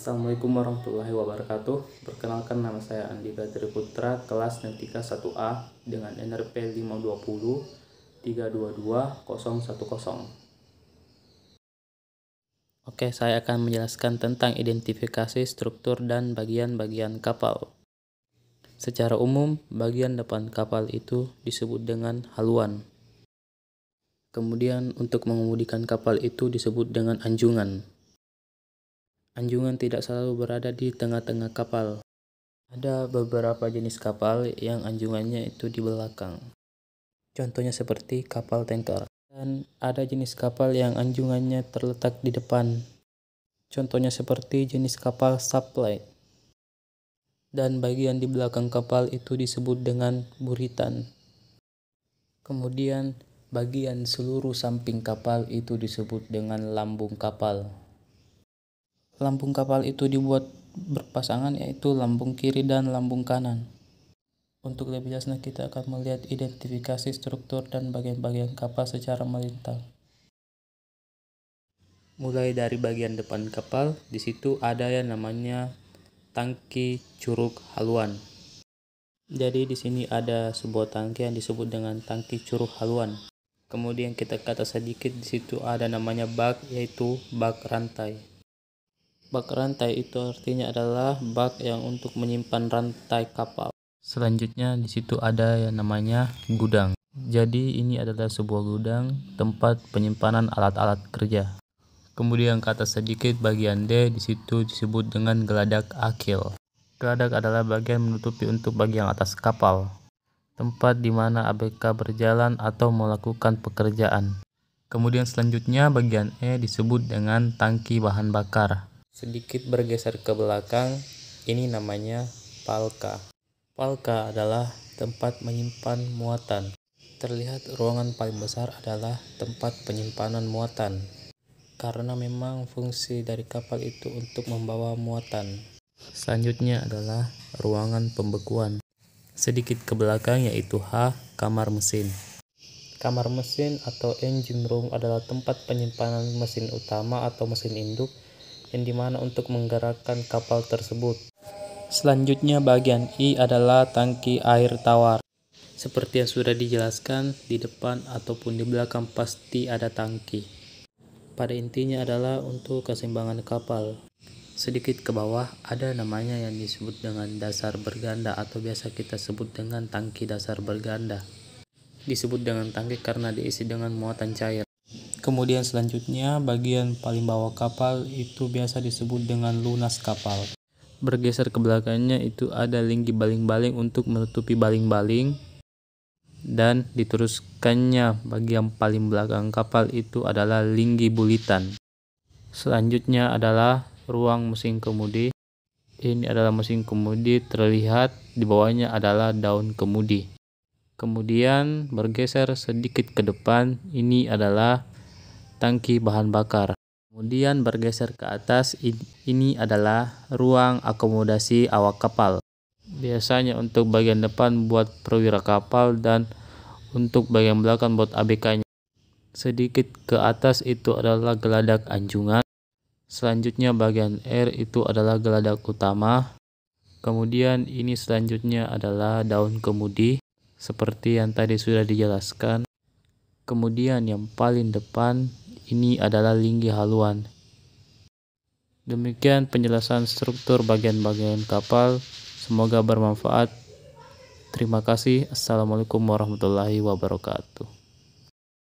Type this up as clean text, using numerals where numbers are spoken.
Assalamualaikum warahmatullahi wabarakatuh. Perkenalkan, nama saya Andika Triputra, kelas 1A dengan NRP 520 322 010. Oke, saya akan menjelaskan tentang identifikasi struktur dan bagian-bagian kapal. Secara umum, bagian depan kapal itu disebut dengan haluan. Kemudian untuk mengemudikan kapal itu disebut dengan anjungan. Anjungan tidak selalu berada di tengah-tengah kapal. Ada beberapa jenis kapal yang anjungannya itu di belakang. Contohnya seperti kapal tanker. Dan ada jenis kapal yang anjungannya terletak di depan. Contohnya seperti jenis kapal supply. Dan bagian di belakang kapal itu disebut dengan buritan. Kemudian bagian seluruh samping kapal itu disebut dengan lambung kapal. Lambung kapal itu dibuat berpasangan, yaitu lambung kiri dan lambung kanan. Untuk lebih jelasnya kita akan melihat identifikasi struktur dan bagian-bagian kapal secara melintang. Mulai dari bagian depan kapal, di situ ada yang namanya tangki curug haluan. Jadi di sini ada sebuah tangki yang disebut dengan tangki curug haluan. Kemudian kita ke atas sedikit, di situ ada namanya bak, yaitu bak rantai. Bak rantai itu artinya adalah bak yang untuk menyimpan rantai kapal. Selanjutnya di situ ada yang namanya gudang. Jadi ini adalah sebuah gudang tempat penyimpanan alat-alat kerja. Kemudian ke atas sedikit bagian D, di situ disebut dengan geladak akil. Geladak adalah bagian menutupi untuk bagian atas kapal, tempat di mana ABK berjalan atau melakukan pekerjaan. Kemudian selanjutnya bagian E disebut dengan tangki bahan bakar. Sedikit bergeser ke belakang, ini namanya palka. Palka adalah tempat menyimpan muatan. Terlihat ruangan paling besar adalah tempat penyimpanan muatan, karena memang fungsi dari kapal itu untuk membawa muatan. Selanjutnya adalah ruangan pembekuan. Sedikit ke belakang, yaitu H, kamar mesin. Kamar mesin atau engine room adalah tempat penyimpanan mesin utama atau mesin induk, yang dimana untuk menggerakkan kapal tersebut. Selanjutnya bagian I adalah tangki air tawar. Seperti yang sudah dijelaskan, di depan ataupun di belakang pasti ada tangki. Pada intinya adalah untuk keseimbangan kapal. Sedikit ke bawah ada namanya yang disebut dengan dasar berganda atau biasa kita sebut dengan tangki dasar berganda. Disebut dengan tangki karena diisi dengan muatan cair. Kemudian selanjutnya bagian paling bawah kapal itu biasa disebut dengan lunas kapal. Bergeser ke belakangnya itu ada linggi baling-baling untuk menutupi baling-baling, dan diteruskannya bagian paling belakang kapal itu adalah linggi bulitan. Selanjutnya adalah ruang mesin kemudi. Ini adalah mesin kemudi, terlihat di bawahnya adalah daun kemudi. Kemudian bergeser sedikit ke depan, ini adalah tangki bahan bakar. Kemudian bergeser ke atas, ini adalah ruang akomodasi awak kapal. Biasanya untuk bagian depan buat perwira kapal dan untuk bagian belakang buat ABK-nya. Sedikit ke atas itu adalah geladak anjungan. Selanjutnya bagian R itu adalah geladak utama. Kemudian ini selanjutnya adalah daun kemudi, seperti yang tadi sudah dijelaskan. Kemudian yang paling depan ini adalah linggi haluan. Demikian penjelasan struktur bagian-bagian kapal. Semoga bermanfaat. Terima kasih. Assalamualaikum warahmatullahi wabarakatuh.